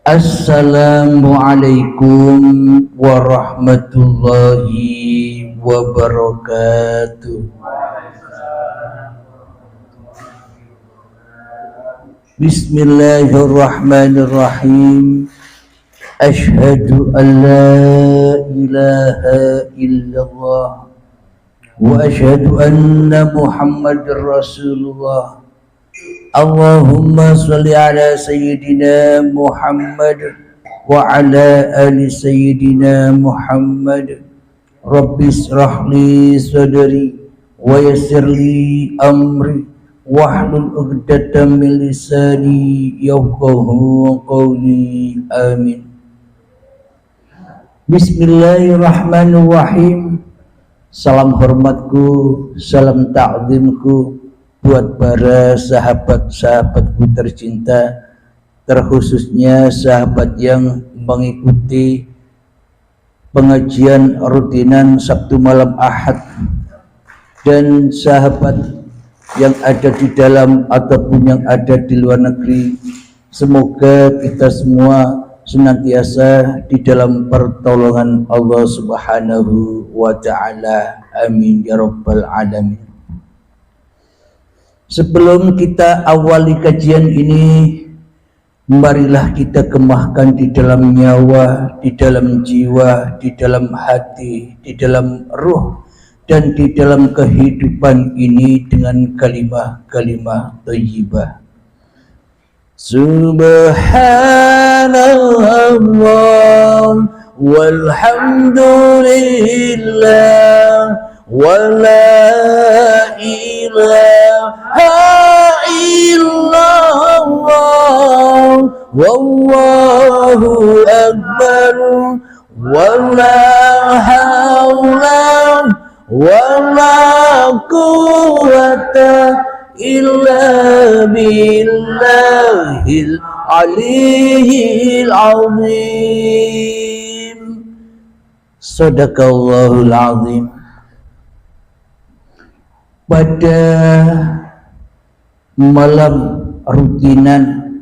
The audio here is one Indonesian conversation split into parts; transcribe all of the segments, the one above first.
Assalamualaikum warahmatullahi wabarakatuh. Bismillahirrahmanirrahim. Ashhadu an la ilaha illallah wa ashhadu anna Muhammadar Rasulullah. Allahumma salli ala Sayyidina Muhammad wa ala ali Sayyidina Muhammad. Rabbi israh li sadri wa yassir li amri wahlul 'uqdatam min lisani yafqahu qawli. Amin. Bismillahirrahmanirrahim. Salam hormatku, salam ta'zimku buat para sahabat-sahabatku tercinta, terkhususnya sahabat yang mengikuti pengajian rutinan Sabtu malam Ahad, dan sahabat yang ada di dalam ataupun yang ada di luar negeri. Semoga kita semua senantiasa di dalam pertolongan Allah Subhanahu wa ta'ala. Amin ya rabbal alamin. Sebelum kita awali kajian ini, marilah kita kemahkan di dalam nyawa, di dalam jiwa, di dalam hati, di dalam ruh, dan di dalam kehidupan ini dengan kalimah-kalimah thayyibah. Subhanallah walhamdulillah wala ilaha illallah wallahu akbar wala haula wala quwwata illa billahil aliyyil azim. Sadaqallahul azim. Pada malam rutinan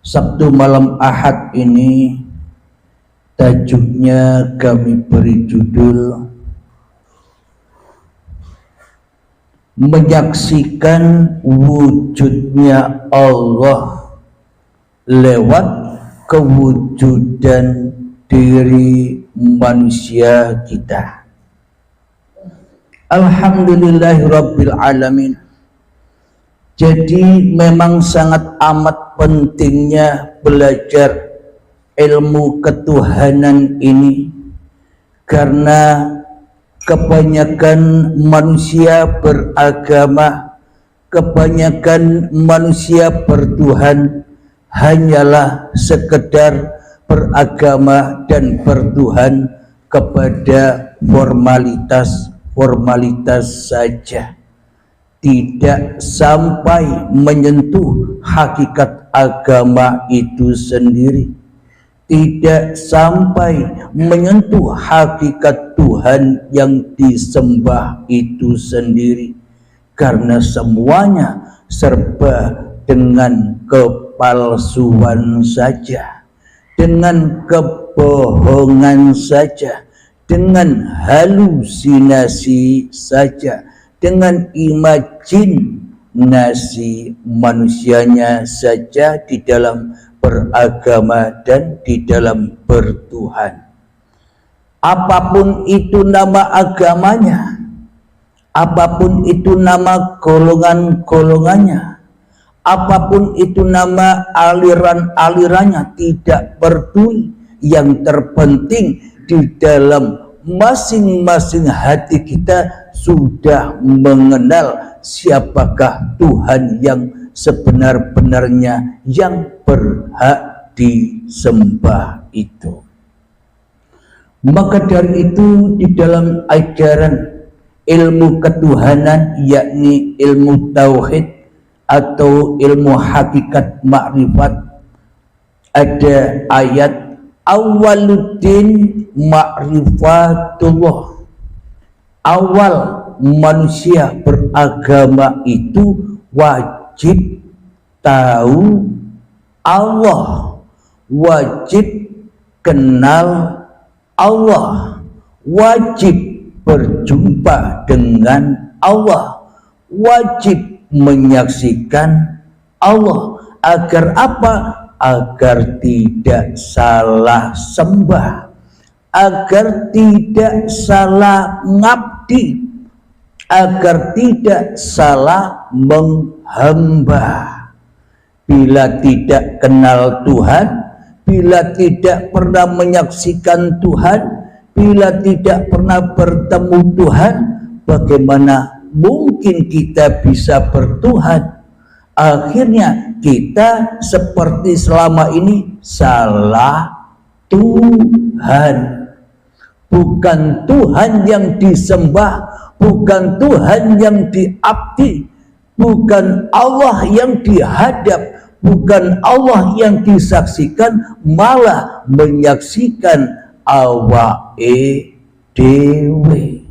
Sabtu malam Ahad ini, tajuknya kami beri judul menyaksikan wujudnya Allah lewat kewujudan diri manusia kita. Alhamdulillahirabbil alamin. Jadi memang sangat amat pentingnya belajar ilmu ketuhanan ini, karena kebanyakan manusia beragama, kebanyakan manusia bertuhan hanyalah sekedar beragama dan bertuhan kepada formalitas saja, tidak sampai menyentuh hakikat agama itu sendiri, tidak sampai menyentuh hakikat Tuhan yang disembah itu sendiri, karena semuanya serba dengan kepalsuan saja, dengan kebohongan saja, dengan halusinasi saja, dengan imajinasi manusianya saja di dalam beragama dan di dalam bertuhan. Apapun itu nama agamanya, apapun itu nama golongan-golongannya, apapun itu nama aliran-alirannya, tidak peduli. Yang terpenting di dalam masing-masing hati kita sudah mengenal siapakah Tuhan yang sebenar-benarnya yang berhak disembah itu. Maka dari itu di dalam ajaran ilmu ketuhanan, yakni ilmu tauhid atau ilmu hakikat makrifat, ada ayat awaluddin ma'rifatullah. Awal manusia beragama itu wajib tahu Allah, wajib kenal Allah, wajib berjumpa dengan Allah, wajib menyaksikan Allah. Agar apa? Agar tidak salah sembah, agar tidak salah ngabdi, agar tidak salah menghamba. Bila tidak kenal Tuhan, bila tidak pernah menyaksikan Tuhan, bila tidak pernah bertemu Tuhan, bagaimana mungkin kita bisa bertuhan? Akhirnya kita seperti selama ini salah Tuhan. Bukan Tuhan yang disembah, bukan Tuhan yang diabdi, bukan Allah yang dihadap, bukan Allah yang disaksikan, malah menyaksikan awake dewe,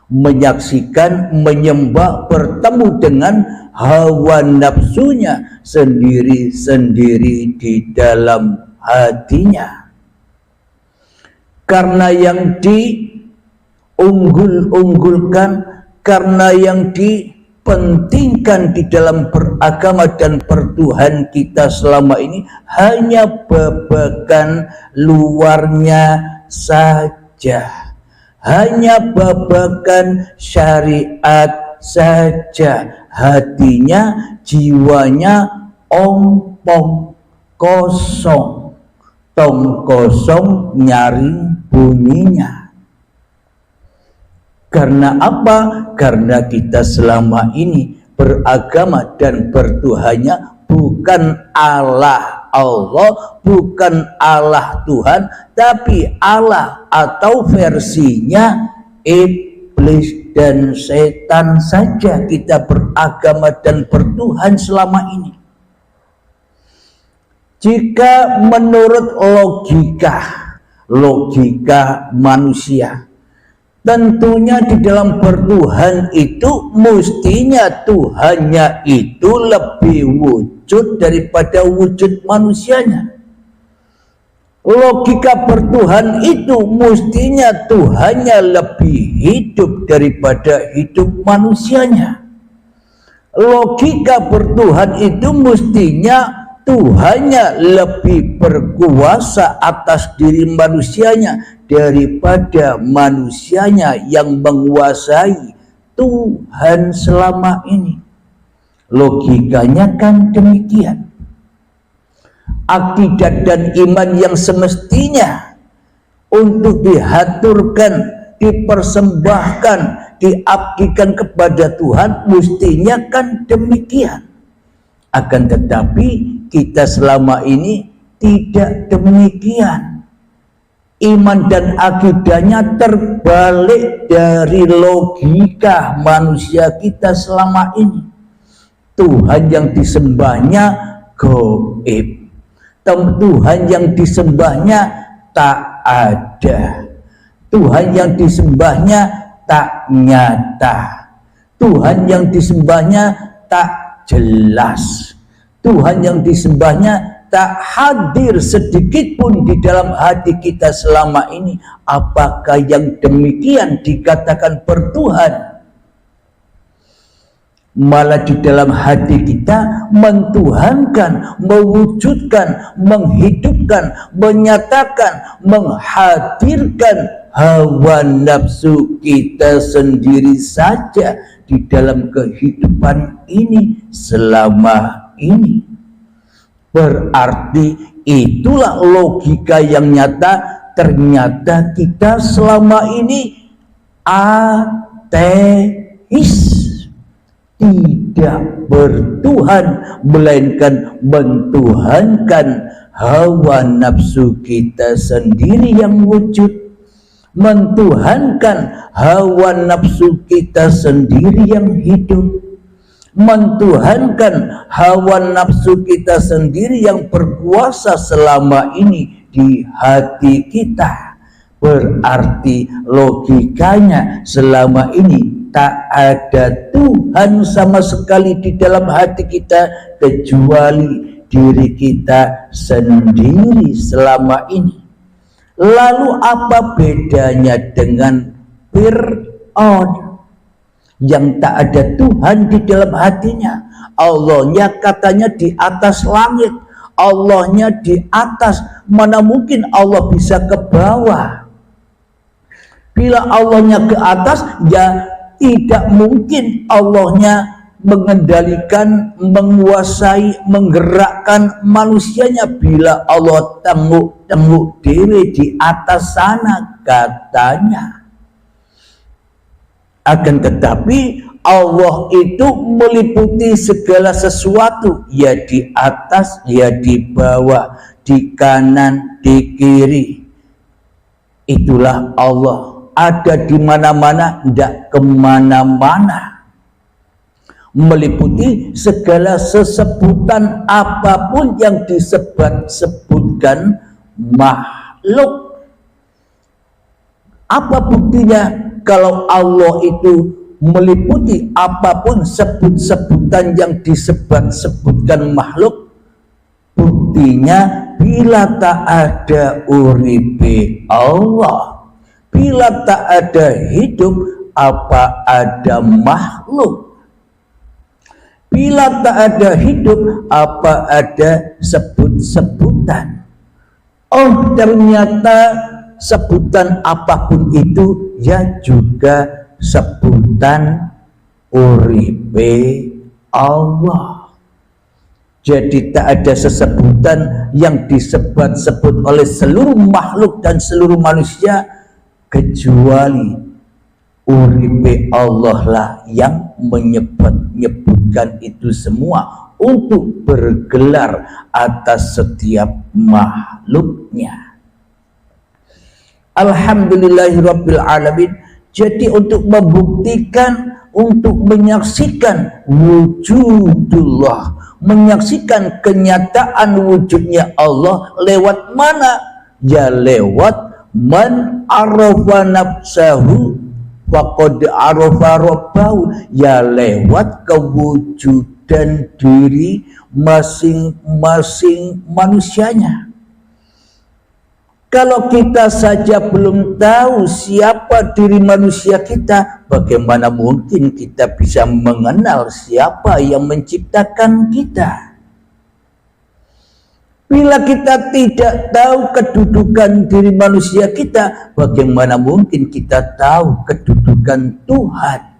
menyaksikan, menyembah, bertemu dengan hawa nafsunya sendiri-sendiri di dalam hatinya. Karena yang diunggul-unggulkan, karena yang dipentingkan di dalam beragama dan bertuhan kita selama ini hanya babagan luarnya saja, hanya babagan syariat saja. Hatinya, jiwanya ompong, kosong, tong kosong nyaring bunyinya. Karena apa? Karena kita selama ini beragama dan bertuhannya bukan Allah, bukan Allah Tuhan, tapi Allah atau versinya iblis dan setan saja kita beragama dan bertuhan selama ini. Jika menurut logika manusia, tentunya di dalam bertuhan itu mestinya Tuhannya itu lebih wujud daripada wujud manusianya. Logika bertuhan itu mestinya Tuhannya lebih hidup daripada hidup manusianya. Logika bertuhan itu mestinya Tuhannya lebih berkuasa atas diri manusianya daripada manusianya yang menguasai Tuhan selama ini. Logikanya kan demikian. Akidat dan iman yang semestinya untuk dihaturkan, dipersembahkan, diabdikan kepada Tuhan, mestinya kan demikian. Akan tetapi kita selama ini tidak demikian. Iman dan akidahnya terbalik dari logika manusia kita selama ini. Tuhan yang disembahnya gaib, Tuhan yang disembahnya tak ada, Tuhan yang disembahnya tak nyata, Tuhan yang disembahnya tak jelas, Tuhan yang disembahnya tak hadir sedikit pun di dalam hati kita selama ini. Apakah yang demikian dikatakan bertuhan? Malah di dalam hati kita mentuhankan, mewujudkan, menghidupkan, menyatakan, menghadirkan hawa nafsu kita sendiri saja di dalam kehidupan ini selama ini. Berarti itulah logika yang nyata. Ternyata kita selama ini ateis, tidak bertuhan, melainkan mentuhankan hawa nafsu kita sendiri yang wujud, mentuhankan hawa nafsu kita sendiri yang hidup, mentuhankan hawa nafsu kita sendiri yang berkuasa selama ini di hati kita. Berarti logikanya selama ini tak ada Tuhan Tuhan sama sekali di dalam hati kita kecuali diri kita sendiri selama ini. Lalu apa bedanya dengan Fir'aun yang tak ada Tuhan di dalam hatinya? Allahnya katanya di atas langit, Allahnya di atas, mana mungkin Allah bisa ke bawah? Bila Allahnya ke atas, ya tidak mungkin Allahnya mengendalikan, menguasai, menggerakkan manusianya. Bila Allah tenguk dewe di atas sana katanya. Akan tetapi Allah itu meliputi segala sesuatu, ya di atas, ya di bawah, di kanan, di kiri. Itulah Allah. Ada di mana-mana, tidak kemana-mana. Meliputi segala sesebutan apapun yang disebut-sebutkan makhluk. Apa buktinya kalau Allah itu meliputi apapun sebut-sebutan yang disebut-sebutkan makhluk? Buktinya bila tak ada uripe Allah, bila tak ada hidup, apa ada makhluk? Bila tak ada hidup, apa ada sebut-sebutan? Oh, ternyata sebutan apapun itu ya juga sebutan uripe Allah. Jadi tak ada sesebutan yang disebut-sebut oleh seluruh makhluk dan seluruh manusia kecuali uripe Allah lah yang menyebutkan itu semua untuk bergelar atas setiap makhluknya. Alhamdulillahirabbil alamin. Jadi untuk membuktikan, untuk menyaksikan wujudullah, menyaksikan kenyataan wujudnya Allah lewat mana? Ya lewat man arafa nafsahu faqad arafa rabbahu, ya lewat kewujudan diri masing-masing manusianya. Kalau kita saja belum tahu siapa diri manusia kita, bagaimana mungkin kita bisa mengenal siapa yang menciptakan kita? Bila kita tidak tahu kedudukan diri manusia kita, bagaimana mungkin kita tahu kedudukan Tuhan?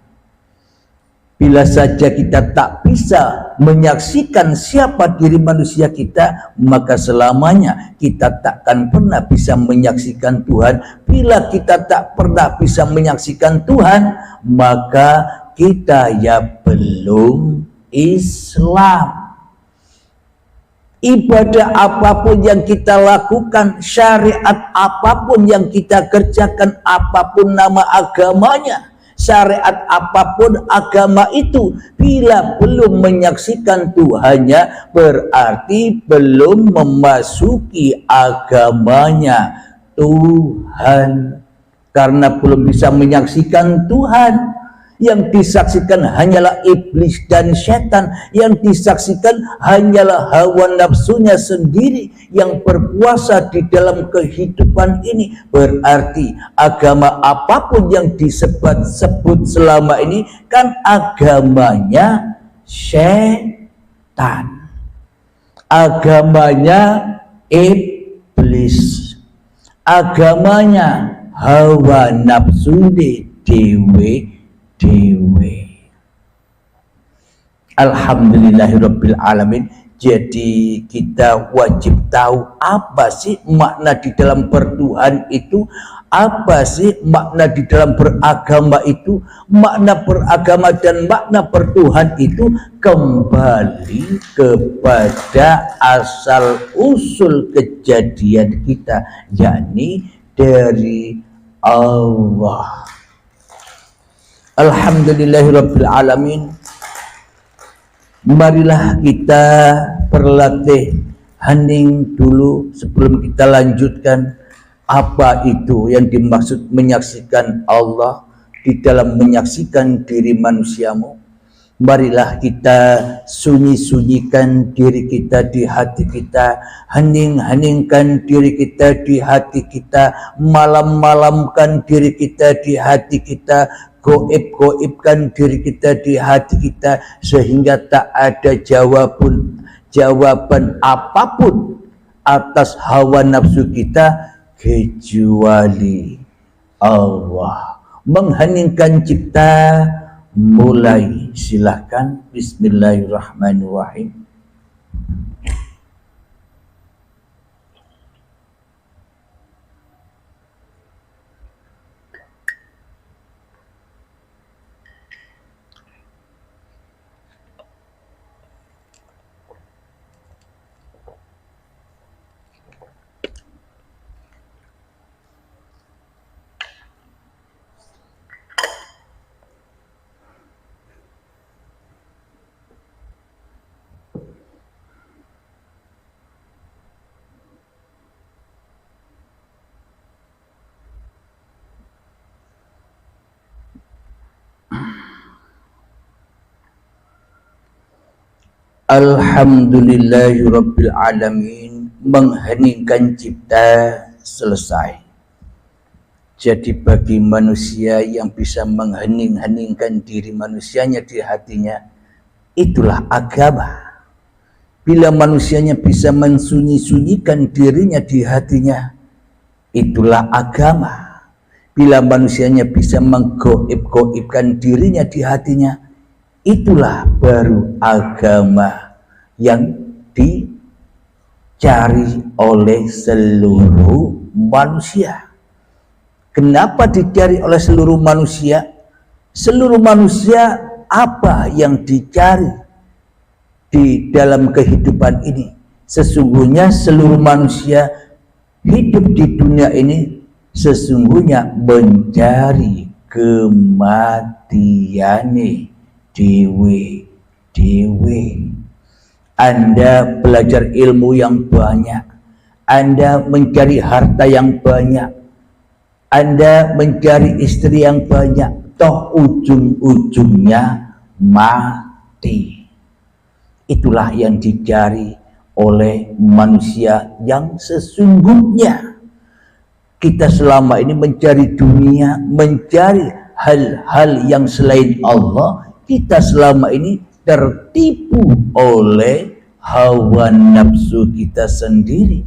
Bila saja kita tak bisa menyaksikan siapa diri manusia kita, maka selamanya kita takkan pernah bisa menyaksikan Tuhan. Bila kita tak pernah bisa menyaksikan Tuhan, maka kita ya belum Islam. Ibadah apapun yang kita lakukan, syariat apapun yang kita kerjakan, apapun nama agamanya, syariat apapun agama itu, bila belum menyaksikan Tuhannya, berarti belum memasuki agamanya Tuhan. Karena belum bisa menyaksikan Tuhan, yang disaksikan hanyalah iblis dan setan, yang disaksikan hanyalah hawa nafsunya sendiri yang berkuasa di dalam kehidupan ini. Berarti agama apapun yang disebut-sebut selama ini kan agamanya setan, agamanya iblis, agamanya hawa nafsu dewe. Alhamdulillahirabbil alamin. Jadi kita wajib tahu apa sih makna di dalam bertuhan itu, apa sih makna di dalam beragama itu. Makna beragama dan makna bertuhan itu kembali kepada asal usul kejadian kita, yakni dari Allah. Alhamdulillahirabbil alamin. Marilah kita berlatih hening dulu sebelum kita lanjutkan. Apa itu yang dimaksud menyaksikan Allah di dalam menyaksikan diri manusiamu? Marilah kita sunyi-sunyikan diri kita di hati kita, hening-heningkan diri kita di hati kita, malam-malamkan diri kita di hati kita, goib-goibkan diri kita di hati kita, sehingga tak ada jawaban apapun atas hawa nafsu kita kecuali Allah. Mengheningkan cipta, mulai, silahkan. Bismillahirrahmanirrahim. Alhamdulillahirabbil alamin. Mengheningkan cipta selesai. Jadi bagi manusia yang bisa menghening-heningkan diri manusianya di hatinya, itulah agama. Bila manusianya bisa mensunyi-sunyikan dirinya di hatinya, itulah agama. Bila manusianya bisa menggoib-goibkan dirinya di hatinya, itulah baru agama yang dicari oleh seluruh manusia. Kenapa dicari oleh seluruh manusia? Seluruh manusia apa yang dicari di dalam kehidupan ini? Sesungguhnya seluruh manusia hidup di dunia ini sesungguhnya mencari kematiane dewe. Anda belajar ilmu yang banyak, Anda mencari harta yang banyak, Anda mencari istri yang banyak, toh ujung-ujungnya mati. Itulah yang dicari oleh manusia yang sesungguhnya. Kita selama ini mencari dunia, mencari hal-hal yang selain Allah. Kita selama ini tertipu oleh hawa nafsu kita sendiri.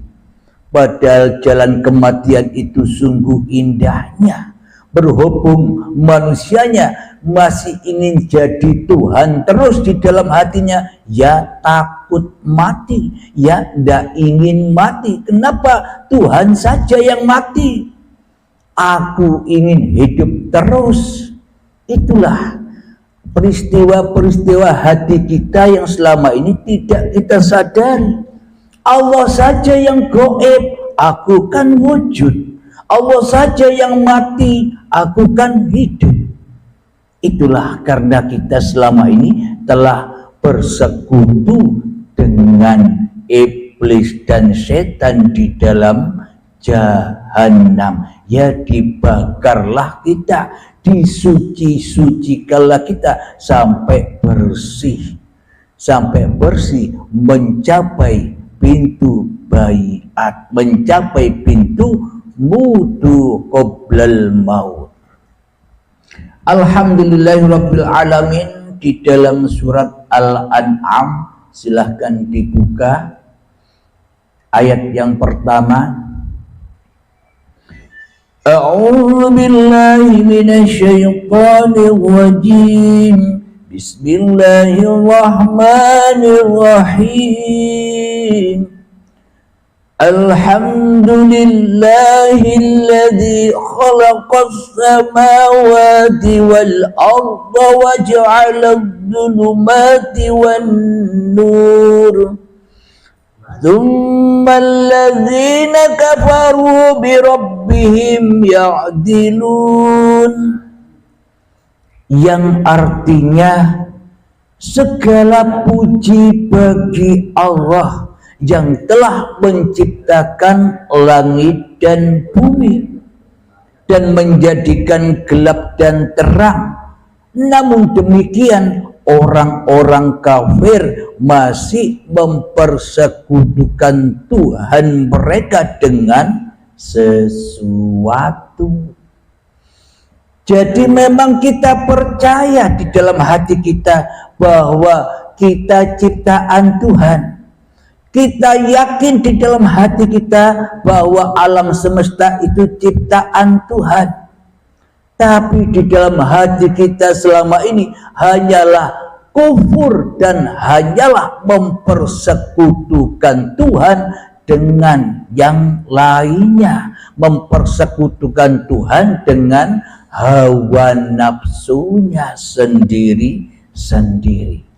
Padahal jalan kematian itu sungguh indahnya. Berhubung manusianya masih ingin jadi Tuhan terus di dalam hatinya, ya takut mati, ya tidak ingin mati. Kenapa Tuhan saja yang mati? Aku ingin hidup terus. Itulah peristiwa-peristiwa hati kita yang selama ini tidak kita sadari. Allah saja yang gaib, aku kan wujud. Allah saja yang mati, aku kan hidup. Itulah karena kita selama ini telah bersekutu dengan iblis dan setan di dalam jahanam. Ya dibakarlah kita, disuci-sucikanlah kita sampai bersih mencapai pintu baiat, mencapai pintu mutu qoblal maut. Alhamdulillahirabbil alamin. Di dalam surat Al-An'am, silahkan dibuka ayat yang pertama. A'udzu billahi minasyaitonir rajim. Bismillahirrahmanirrahim. Alhamdulillahilladzi khalaqas samawati wal arda wa ja'ala adh-dhulumati wan nur. Thumma alladhina kafaru bi rabbihim ya'dilun. Yang artinya segala puji bagi Allah yang telah menciptakan langit dan bumi dan menjadikan gelap dan terang. Namun demikian orang-orang kafir masih mempersekutukan Tuhan mereka dengan sesuatu. Jadi memang kita percaya di dalam hati kita bahwa kita ciptaan Tuhan. Kita yakin di dalam hati kita bahwa alam semesta itu ciptaan Tuhan. Tapi di dalam hati kita selama ini hanyalah kufur dan hanyalah mempersekutukan Tuhan dengan yang lainnya. Mempersekutukan Tuhan dengan hawa nafsunya sendiri-sendiri.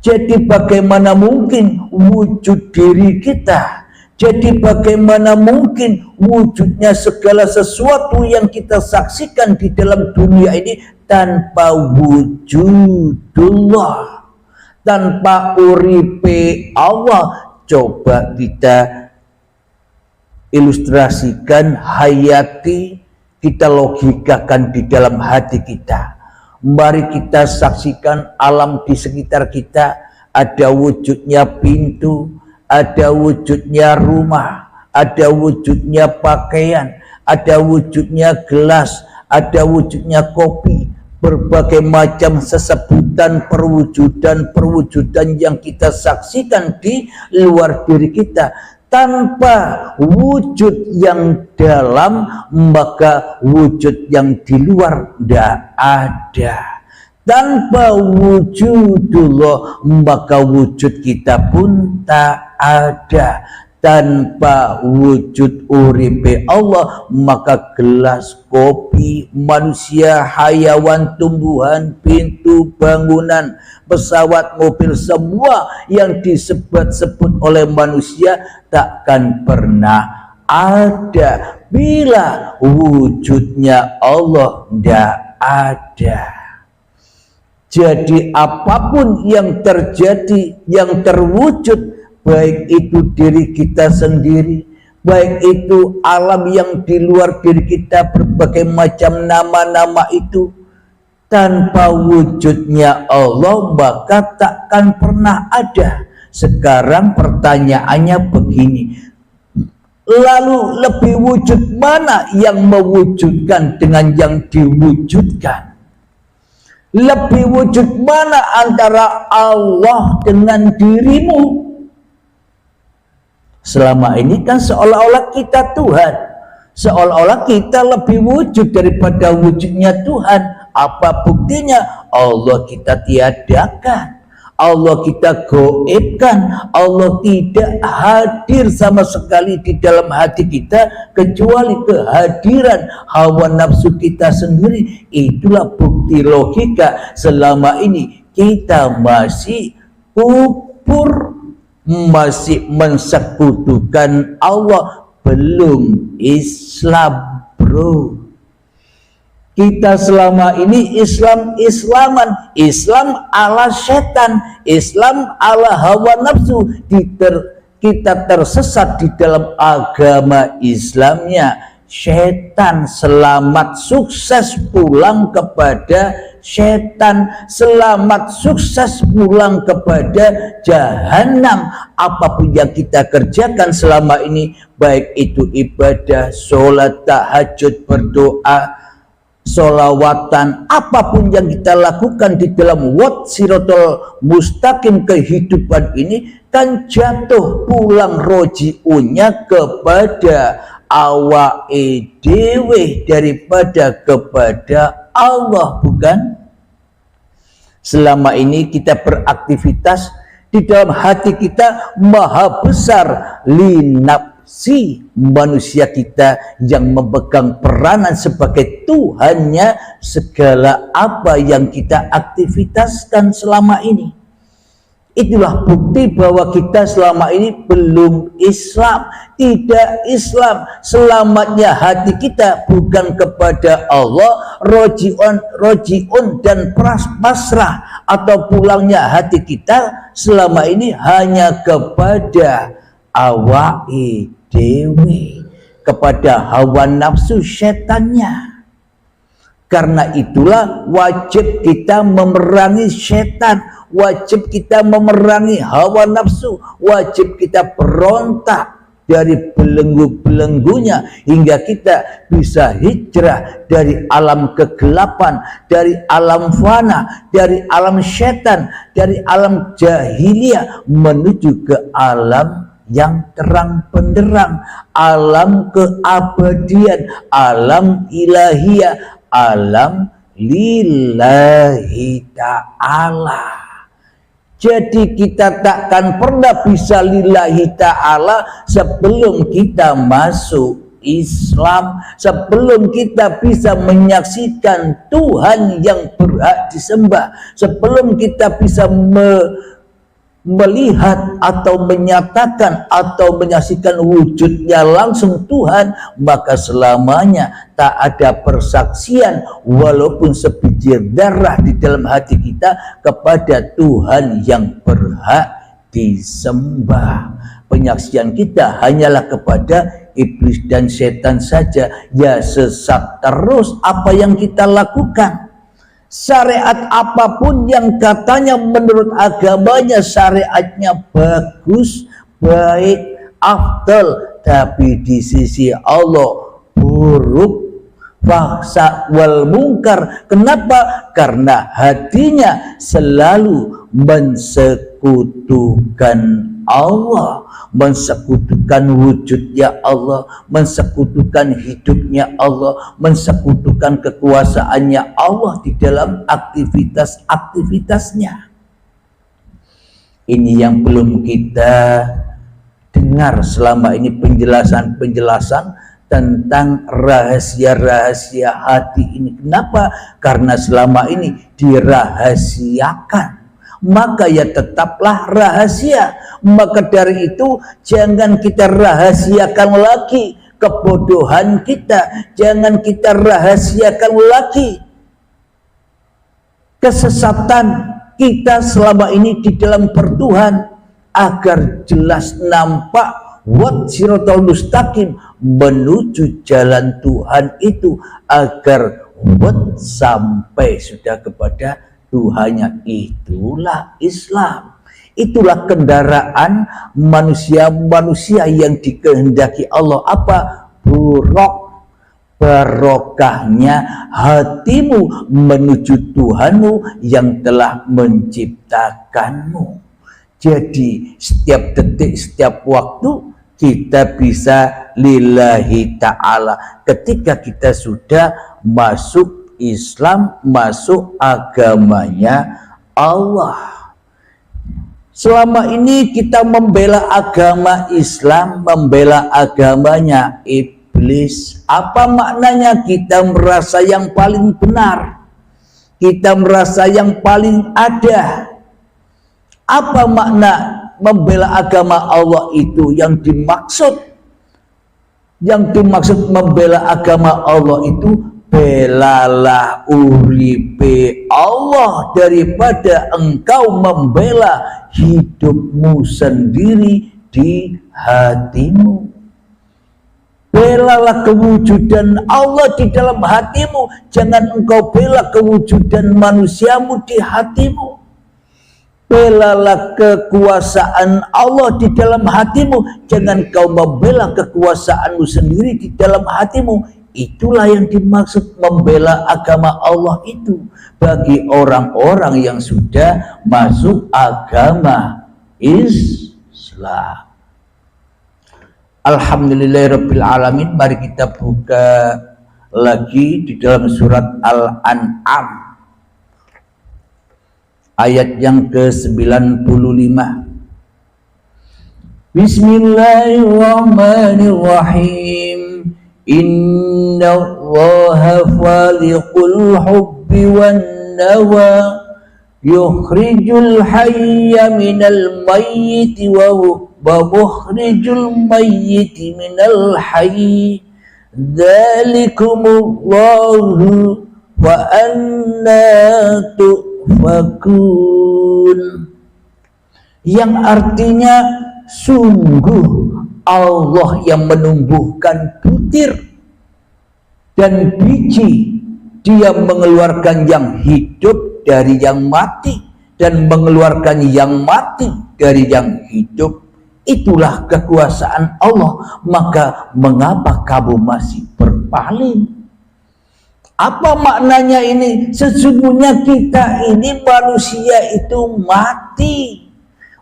Jadi bagaimana mungkin wujud diri kita? Jadi bagaimana mungkin wujudnya segala sesuatu yang kita saksikan di dalam dunia ini tanpa wujudullah, tanpa uripe Allah? Coba kita ilustrasikan, hayati, kita logikakan di dalam hati kita. Mari kita saksikan alam di sekitar kita. Ada wujudnya pintu, ada wujudnya rumah, ada wujudnya pakaian, ada wujudnya gelas, ada wujudnya kopi. Berbagai macam sesebutan perwujudan yang kita saksikan di luar diri kita. Tanpa wujud yang dalam, maka wujud yang di luar tidak ada. Tanpa wujudullah, maka wujud kita pun tak ada. Tanpa wujud uripe Allah, maka gelas, kopi, manusia, hayawan, tumbuhan, pintu, bangunan, pesawat, mobil, semua yang disebut-sebut oleh manusia takkan pernah ada bila wujudnya Allah tidak ada. Jadi apapun yang terjadi, yang terwujud, baik itu diri kita sendiri, baik itu alam yang di luar diri kita, berbagai macam nama-nama itu, tanpa wujudnya Allah maka takkan pernah ada. Sekarang pertanyaannya begini, lalu lebih wujud mana yang mewujudkan dengan yang diwujudkan? Lebih wujud mana antara Allah dengan dirimu? Selama ini kan seolah-olah kita Tuhan, seolah-olah kita lebih wujud daripada wujudnya Tuhan. Apa buktinya? Allah kita tiadakan, Allah kita goibkan, Allah tidak hadir sama sekali di dalam hati kita kecuali kehadiran hawa nafsu kita sendiri. Itulah bukti logika selama ini kita masih kufur, masih mensekutukan Allah, belum Islam, bro. Kita selama ini Islam-Islaman, Islam ala setan, Islam ala hawa nafsu. Kita tersesat di dalam agama Islamnya. Setan, selamat sukses pulang kepada setan, selamat sukses pulang kepada jahanam. Apapun yang kita kerjakan selama ini, baik itu ibadah, sholat, tahajud, berdoa, sholawatan, apapun yang kita lakukan di dalam siratal mustaqim kehidupan ini, kan jatuh pulang roji'unnya kepada awake dewe daripada kepada Allah, bukan? Selama ini kita beraktivitas di dalam hati kita maha besar linafsi manusia kita yang memegang peranan sebagai Tuhannya segala apa yang kita aktivitaskan selama ini. Itulah bukti bahwa kita selama ini belum Islam, tidak Islam. Selamatnya hati kita bukan kepada Allah, roji'un dan pasrah, atau pulangnya hati kita selama ini hanya kepada awake dewe, kepada hawa nafsu setannya. Karena itulah wajib kita memerangi setan, wajib kita memerangi hawa nafsu, wajib kita berontak dari belenggu-belenggunya hingga kita bisa hijrah dari alam kegelapan, dari alam fana, dari alam setan, dari alam jahiliyah menuju ke alam yang terang benderang, alam keabadian, alam ilahiyah, alam lillahi ta'ala. Jadi kita takkan pernah bisa lillahi ta'ala sebelum kita masuk Islam, sebelum kita bisa menyaksikan Tuhan yang berhak disembah, sebelum kita bisa melihat atau menyatakan atau menyaksikan wujudnya langsung Tuhan, maka selamanya tak ada persaksian walaupun sebiji darah di dalam hati kita kepada Tuhan yang berhak disembah. Penyaksian kita hanyalah kepada iblis dan setan saja. Ya, sesat terus apa yang kita lakukan. Syariat apapun yang katanya menurut agamanya syariatnya bagus, baik, afdal, tapi di sisi Allah buruk, fahsya wal mungkar. Kenapa? Karena hatinya selalu mensekutukan Allah, mensekutukan wujudnya Allah, mensekutukan hidupnya Allah, mensekutukan kekuasaannya Allah di dalam aktivitas-aktivitasnya. Ini yang belum kita dengar selama ini, penjelasan-penjelasan tentang rahasia-rahasia hati ini. Kenapa? Karena selama ini dirahasiakan, maka ya tetaplah rahasia. Maka dari itu jangan kita rahasiakan lagi kebodohan kita, jangan kita rahasiakan lagi kesesatan kita selama ini di dalam bertuhan, agar jelas nampak wat siratal mustaqim, menuju jalan Tuhan itu, agar wat sampai sudah kepada Tuhannya. Itulah Islam, itulah kendaraan manusia-manusia yang dikehendaki Allah. Apa? Barokahnya hatimu menuju Tuhanmu yang telah menciptakanmu. Jadi setiap detik, setiap waktu kita bisa lillahi ta'ala ketika kita sudah masuk Islam, masuk agamanya Allah. Selama ini kita membela agama Islam, membela agamanya iblis. Apa maknanya? Kita merasa yang paling benar, kita merasa yang paling ada. Apa makna membela agama Allah itu? Yang dimaksud membela agama Allah itu, belalah uripe Allah daripada engkau membela hidupmu sendiri di hatimu. Belalah kewujudan Allah di dalam hatimu, jangan engkau bela kewujudan manusiamu di hatimu. Belalah kekuasaan Allah di dalam hatimu, jangan kau membela kekuasaanmu sendiri di dalam hatimu. Itulah yang dimaksud membela agama Allah itu bagi orang-orang yang sudah masuk agama Islam. Alhamdulillahirabbil alamin. Mari kita buka lagi di dalam surat Al-An'am ayat yang ke-95. Bismillahirrahmanirrahim. Inna Allaha faliqul hubbi wan nawa, yukhrijul hayya minal mayyiti wa mukhrijul mayyiti minal hayy. Dzalikumullahu wa anna tufakun. Yang artinya sungguh Allah yang menumbuhkan butir dan biji Dia mengeluarkan yang hidup dari yang mati dan mengeluarkan yang mati dari yang hidup. Itulah kekuasaan Allah. Maka mengapa kamu masih berpaling? Apa maknanya ini? Sesungguhnya kita ini manusia itu mati.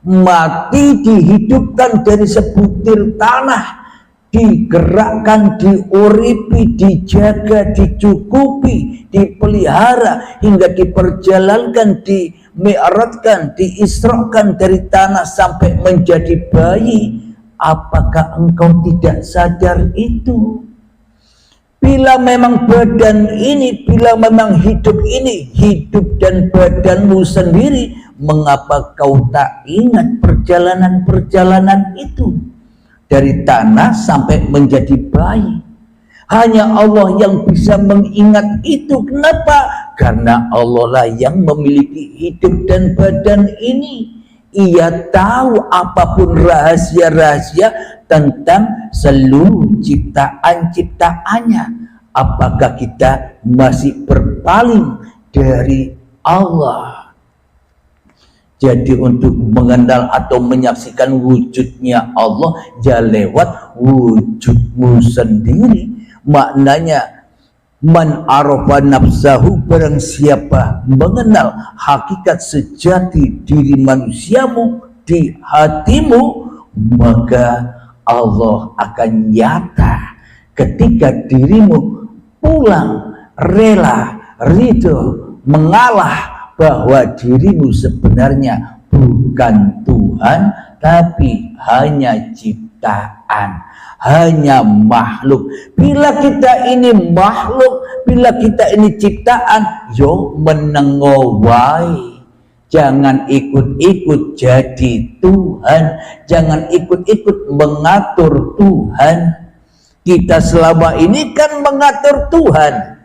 Mati dihidupkan dari sebutir tanah, digerakkan, diuripi, dijaga, dicukupi, dipelihara hingga diperjalankan, dimi'ratkan, diisrakan dari tanah sampai menjadi bayi. Apakah engkau tidak sadar itu? Bila memang badan ini, bila memang hidup ini, hidup dan badanmu sendiri, mengapa kau tak ingat perjalanan-perjalanan itu? Dari tanah sampai menjadi bayi. Hanya Allah yang bisa mengingat itu. Kenapa? Karena Allah lah yang memiliki hidup dan badan ini. Ia tahu apapun rahasia-rahasia tentang seluruh ciptaan-ciptaannya. Apakah kita masih berpaling dari Allah? Jadi untuk mengenal atau menyaksikan wujudnya Allah, ya lewat wujudmu sendiri. Maknanya, man arafa nafsahu, barang siapa mengenal hakikat sejati diri manusiamu di hatimu, maka Allah akan nyata ketika dirimu pulang, rela, ridho, mengalah bahwa dirimu sebenarnya bukan Tuhan, tapi hanya ciptaan, hanya makhluk. Bila kita ini makhluk, bila kita ini ciptaan, yo menengowai. Jangan ikut-ikut jadi Tuhan, jangan ikut-ikut mengatur Tuhan. Kita selama ini kan mengatur Tuhan,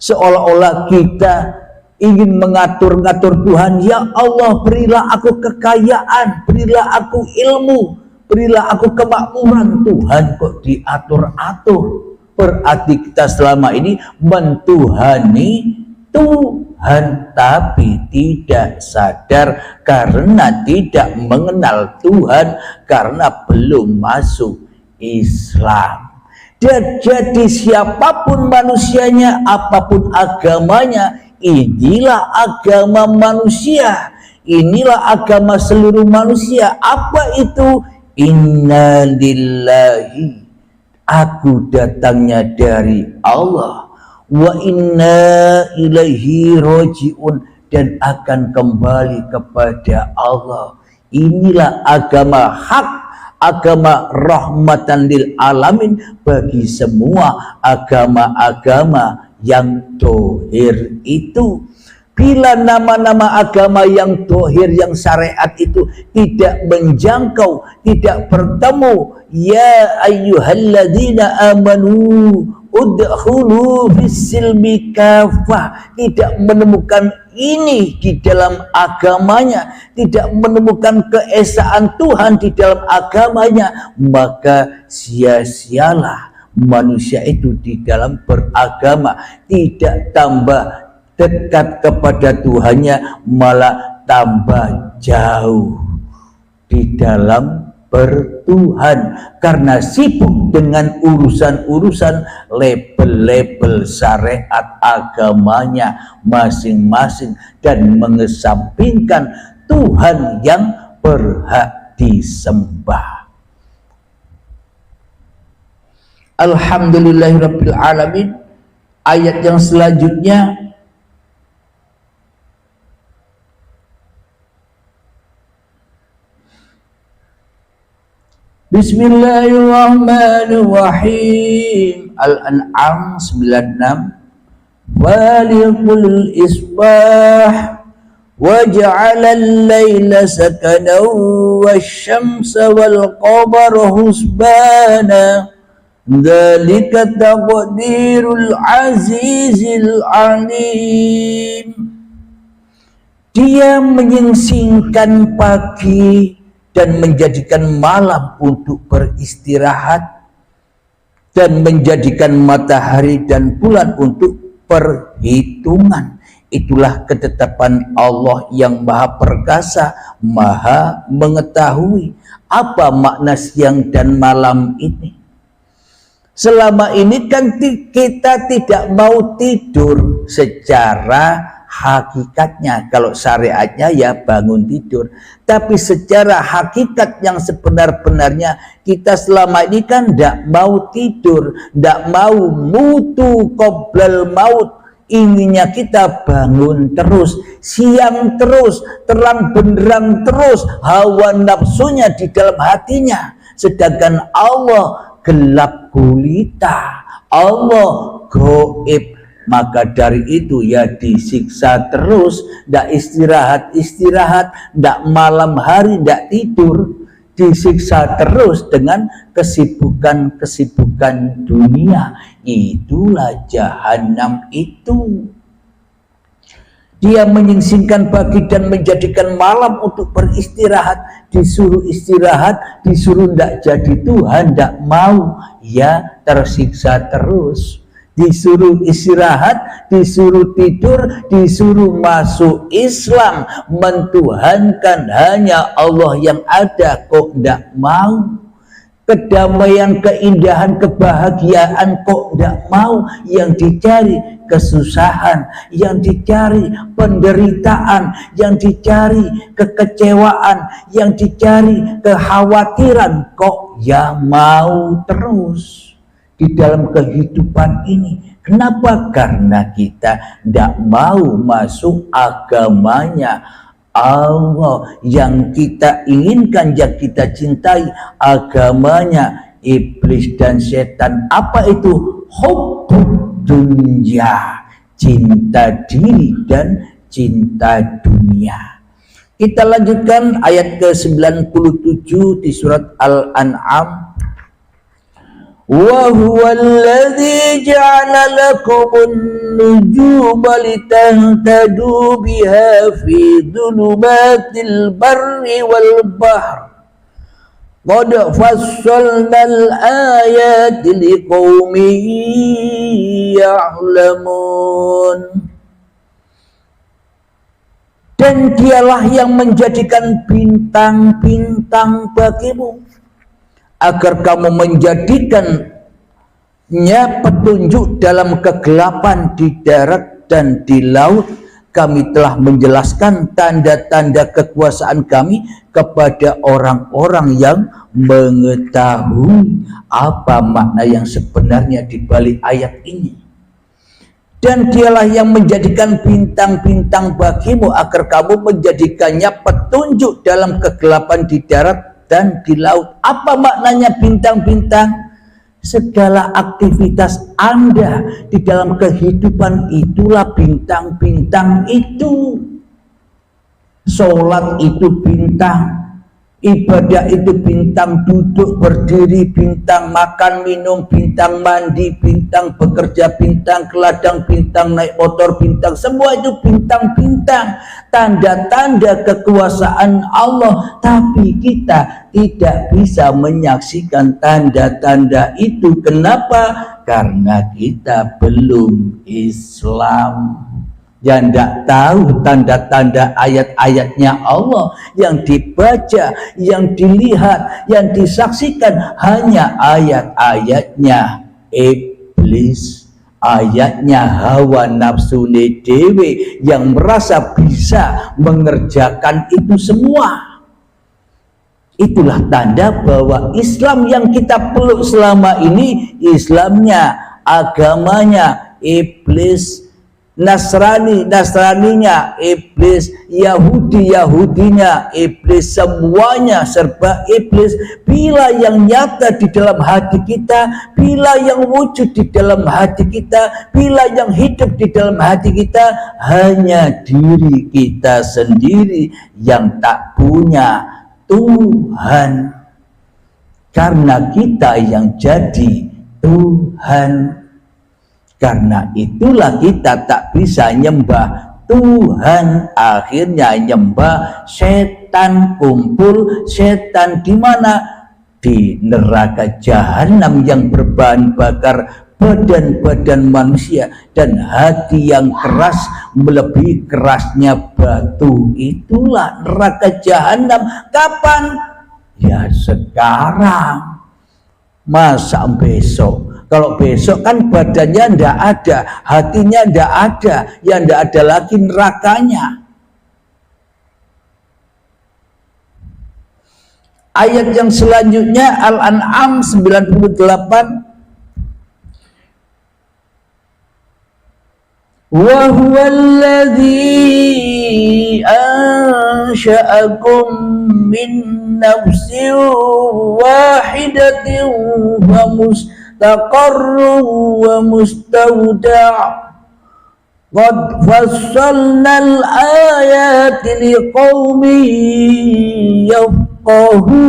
seolah-olah kita ingin mengatur-ngatur Tuhan. Ya Allah, berilah aku kekayaan, berilah aku ilmu, berilah aku kemakmuran. Tuhan kok diatur-atur? Berarti kita selama ini mentuhani Tuhan, tapi tidak sadar karena tidak mengenal Tuhan, karena belum masuk Islam. Dan jadi siapapun manusianya, apapun agamanya, inilah agama manusia, inilah agama seluruh manusia. Apa itu? Inna lillahi, aku datangnya dari Allah, wa inna ilaihi roji'un, dan akan kembali kepada Allah. Inilah agama hak, agama rahmatan lil alamin bagi semua agama-agama yang dohir itu. Bila nama-nama agama yang dohir, yang syariat itu tidak menjangkau, tidak bertemu, ya ayyuhalladzina amanu udkhulu fis-silmi kafah, tidak menemukan ini di dalam agamanya, tidak menemukan keesaan Tuhan di dalam agamanya, maka sia-sialah manusia itu di dalam beragama, tidak tambah dekat kepada Tuhannya, malah tambah jauh di dalam bertuhan, karena sibuk dengan urusan-urusan label-label syariat agamanya masing-masing dan mengesampingkan Tuhan yang berhak disembah. Alhamdulillahirabbil alamin. Ayat yang selanjutnya, Bismillahirrahmanirrahim. Al-An'am 96. Walikul isbah waja'ala al-layla sakana wasyamsa wal qamara husbana dzalika taqdirul azizil alim. Dia menyingsingkan pagi dan menjadikan malam untuk beristirahat, dan menjadikan matahari dan bulan untuk perhitungan. Itulah ketetapan Allah yang maha perkasa, maha mengetahui. Apa makna siang dan malam ini? Selama ini kan kita tidak mau tidur secara hakikatnya. Kalau syariatnya ya bangun tidur. Tapi secara hakikat yang sebenar-benarnya, kita selama ini kan tidak mau tidur, tidak mau mutu qoblal maut. Inginnya kita bangun terus, siang terus, terang benderang terus, hawa nafsunya di dalam hatinya. Sedangkan Allah gelap gulita, Allah goib. Maka dari itu ya disiksa terus, ndak istirahat, ndak malam hari ndak tidur, disiksa terus dengan kesibukan dunia. Itulah jahanam itu. Dia menyingsingkan pagi dan menjadikan malam untuk beristirahat. Disuruh istirahat, disuruh ndak jadi Tuhan, ndak mau, ya tersiksa terus. Disuruh istirahat, disuruh tidur, disuruh masuk Islam, mentuhankan hanya Allah yang ada, kok ndak mau. Kedamaian, keindahan, kebahagiaan kok tidak mau. Yang dicari kesusahan, yang dicari penderitaan, yang dicari kekecewaan, yang dicari kekhawatiran, kok ya mau terus di dalam kehidupan ini. Kenapa? Karena kita tidak mau masuk agamanya Allah yang kita inginkan, yang kita cintai, agamanya iblis dan setan. Apa itu? Hubbud dunya, cinta diri dan cinta dunia. Kita lanjutkan ayat ke-97 di surat Al-An'am. وَهُوَ الَّذِي جَعَلَ لَكُمُ النُّجُومَ لِتَهْتَدُوا بِهَا فِي ظُلُمَاتِ الْبَرِّ وَالْبَحْرِ قَدْ فَصَّلْنَا الْآيَاتِ لِقَوْمٍ يَعْلَمُونَ. Dan dialah yang menjadikan bintang-bintang bagimu, agar kamu menjadikannya petunjuk dalam kegelapan di darat dan di laut. Kami telah menjelaskan tanda-tanda kekuasaan kami kepada orang-orang yang mengetahui. Apa makna yang sebenarnya di balik ayat ini? Dan dialah yang menjadikan bintang-bintang bagimu, agar kamu menjadikannya petunjuk dalam kegelapan di darat dan di laut. Apa maknanya bintang-bintang? Segala aktivitas Anda di dalam kehidupan itulah bintang-bintang itu. Sholat itu bintang, ibadah itu bintang, duduk berdiri bintang, makan minum bintang, mandi bintang, bekerja bintang, ke ladang bintang, naik motor bintang. Semua itu bintang-bintang, tanda-tanda kekuasaan Allah. Tapi kita tidak bisa menyaksikan tanda-tanda itu. Kenapa? Karena kita belum Islam. Yang tidak tahu tanda-tanda ayat-ayatnya Allah, yang dibaca, yang dilihat, yang disaksikan hanya ayat-ayatnya iblis, ayatnya hawa nafsu dewe yang merasa bisa mengerjakan itu semua. Itulah tanda bahwa Islam yang kita peluk selama ini, Islamnya, agamanya iblis, Nasraninya iblis, Yahudinya iblis, semuanya serba iblis. Bila yang nyata di dalam hati kita, bila yang wujud di dalam hati kita, bila yang hidup di dalam hati kita, hanya diri kita sendiri yang tak punya Tuhan. Karena kita yang jadi Tuhan. Karena itulah kita tak bisa nyembah Tuhan, akhirnya nyembah setan. Kumpul setan di mana? Di neraka jahanam yang berbahan bakar badan-badan manusia, dan hati yang keras melebihi kerasnya batu. Itulah neraka jahanam. Kapan? Ya sekarang. Masa besok? Kalau besok kan badannya ndak ada, hatinya ndak ada, ya ndak ada lagi nerakanya. Ayat yang selanjutnya Al-An'am 98. Wa huwallazi ansha'akum min nafsin wahidatin wa mustaqarrun wa mustawda'. Qad fassalnal ayati liqaumin yafqahun.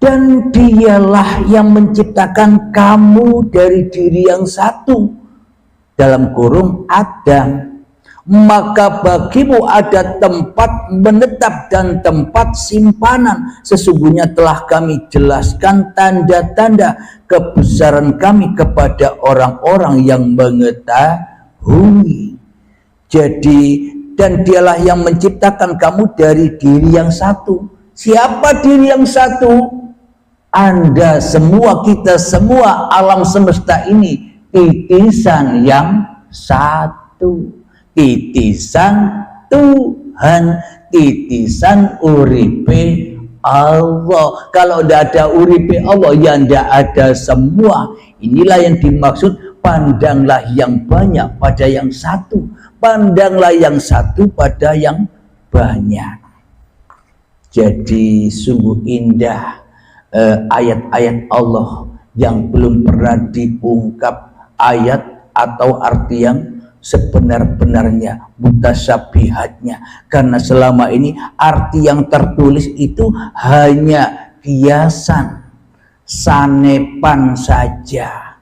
Dan dialah yang menciptakan kamu dari diri yang satu, dalam kurung Adam. Maka bagimu ada tempat menetap dan tempat simpanan. Sesungguhnya telah kami jelaskan tanda-tanda kebesaran kami kepada orang-orang yang mengetahui. Jadi, dan dialah yang menciptakan kamu dari diri yang satu. Siapa diri yang satu? Anda semua, kita semua, alam semesta ini titisan yang satu. Titisan Tuhan, titisan uripe Allah. Kalau tidak ada uripe Allah, ya tidak ada semua. Inilah yang dimaksud, pandanglah yang banyak pada yang satu, pandanglah yang satu pada yang banyak. Jadi sungguh indah ayat-ayat Allah yang belum pernah diungkap ayat atau arti yang sebenar-benarnya, mutasyabihatnya. Karena selama ini arti yang tertulis itu hanya kiasan, sanepan saja,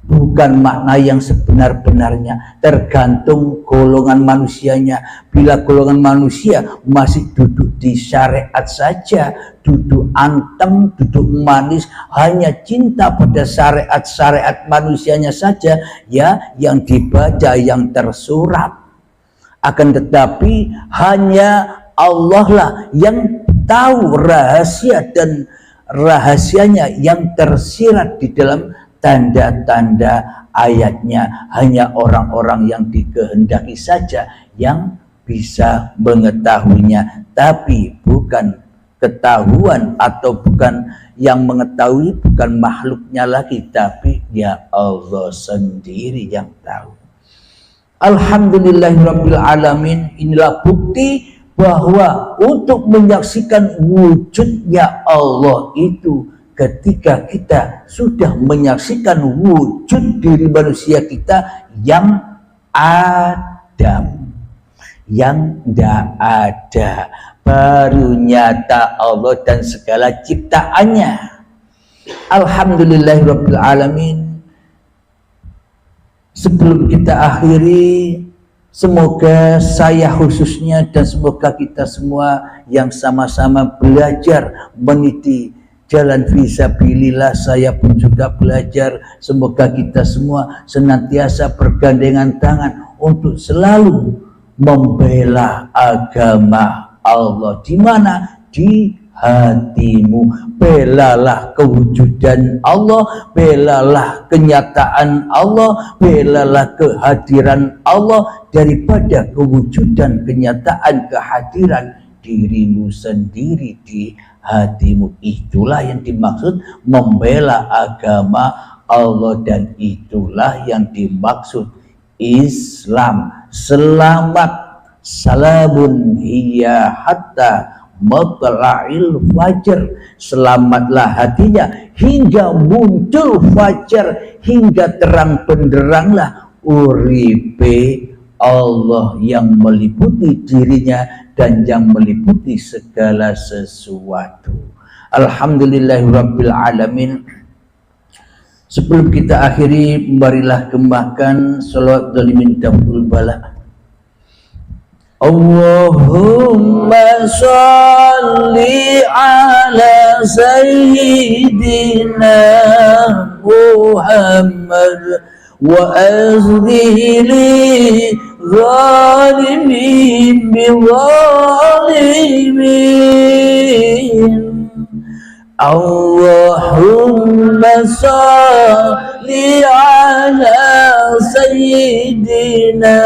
bukan makna yang sebenar-benarnya. Tergantung golongan manusianya. Bila golongan manusia masih duduk di syariat saja, duduk anteng, duduk manis, hanya cinta pada syariat-syariat manusianya saja, ya, yang dibaca, yang tersurat. Akan tetapi hanya Allah lah yang tahu rahasia, dan rahasianya yang tersirat di dalam tanda-tanda ayatnya. Hanya orang-orang yang dikehendaki saja yang bisa mengetahuinya, tapi bukan ketahuan, atau bukan yang mengetahui, bukan makhluknya lagi, tapi ya Allah sendiri yang tahu. Alhamdulillahirabbil alamin. Inilah bukti bahwa untuk menyaksikan wujudnya Allah itu, ketika kita sudah menyaksikan wujud diri manusia kita yang Adam, yang tidak ada, baru nyata Allah dan segala ciptaannya. Alhamdulillahirabbil alamin. Sebelum kita akhiri, semoga saya khususnya dan semoga kita semua yang sama-sama belajar meniti jalan fisabilillah, saya pun juga belajar. Semoga kita semua senantiasa bergandengan tangan untuk selalu membela agama Allah. Di mana? Di hatimu. Belalah kewujudan Allah, belalah kenyataan Allah, belalah kehadiran Allah daripada kewujudan, kenyataan, kehadiran dirimu sendiri di hatimu. Itulah yang dimaksud membela agama Allah, dan itulah yang dimaksud Islam. Selamat, salamun hiya hatta matla'il fajr. Selamatlah hatinya hingga muncul fajar, hingga terang benderanglah uripe Allah yang meliputi dirinya dan yang meliputi segala sesuatu. Alhamdulillahirabbil alamin. Sebelum kita akhiri, marilah kembangkan salawat dalimin daful bala Allahumma salli ala sayyidina Muhammad wa azlihi li zalimin bi zalimin. Allahumma salli ala sayyidina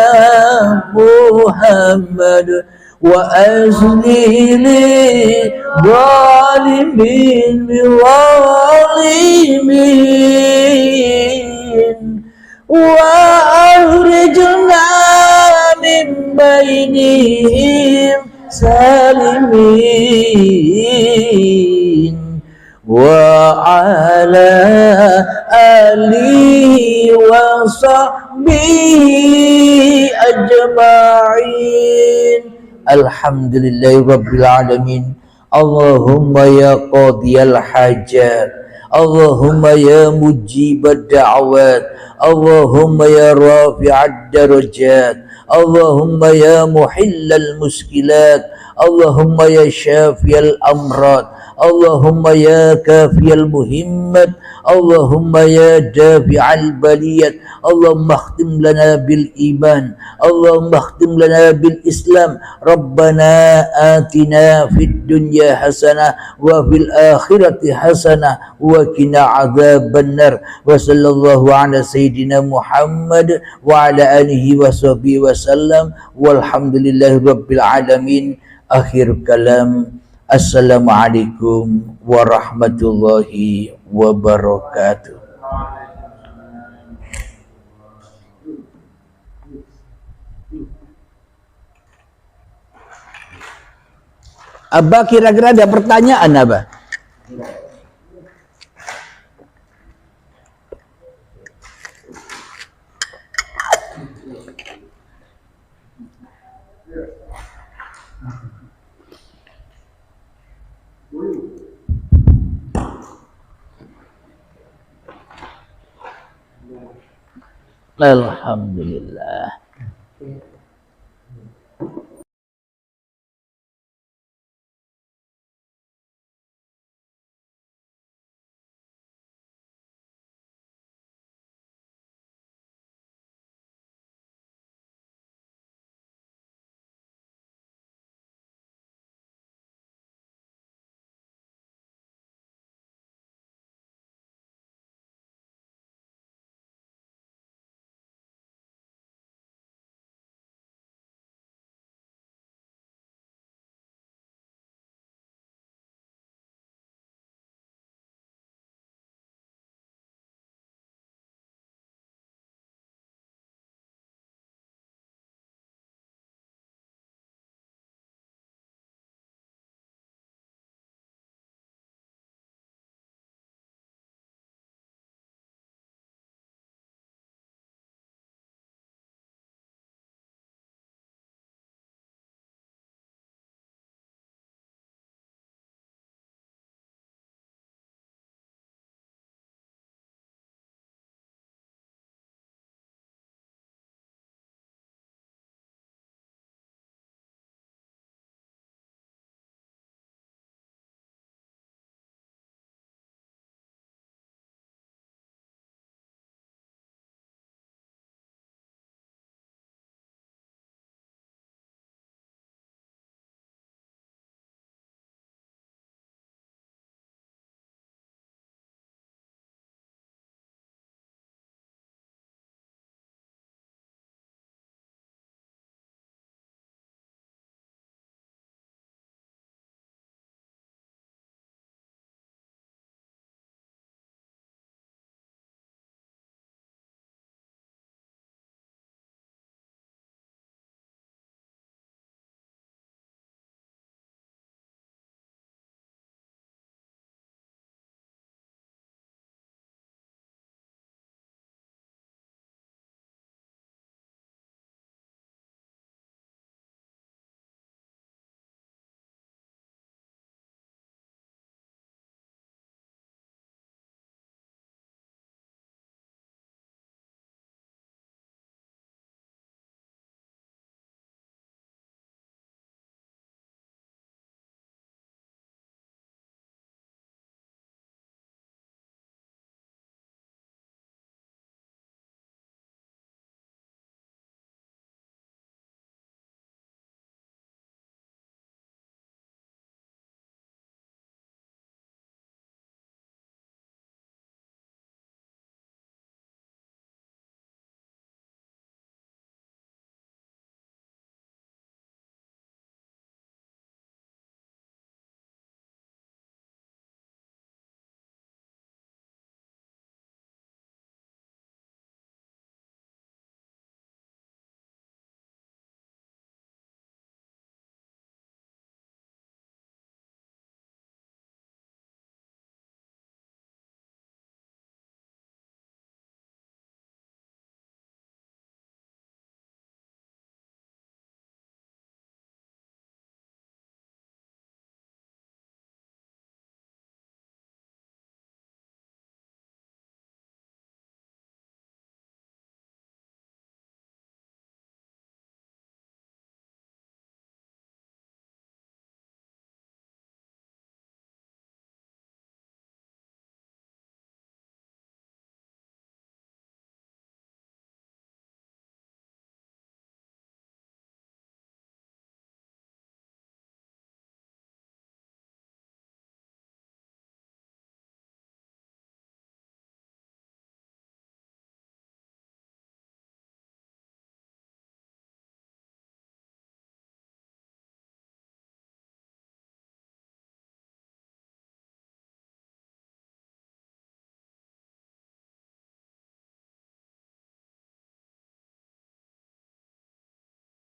Muhammad wa azli li zalimin zalimin wa akhrijna min bainihim salimin wa ala alihi wa sahbihi ajma'in. Alhamdulillahi rabbil alamin. Allahumma ya qadiyal hajat, Allahumma ya mujibad da'wat, Allahumma ya rafi'ad darajat, Allahumma ya muhillal muskilat, Allahumma ya syafiyal amrad, Allahumma ya kafiyal muhimmat, Allahumma ya dafi'al baliyat, Allahumma akhtim lana bil iman, Allahumma akhtim lana bil islam. Rabbana atina fid dunya hasanah wa fil akhirati hasanah wa qina adzaban nar. Wa sallallahu ala sayyidina Muhammad wa ala alihi wa sahbihi wa sallam walhamdulillahi rabbil alamin. Akhir kalam, assalamualaikum warahmatullahi wabarakatuh. Abah kira-kira ada pertanyaan Abah? Alhamdulillah.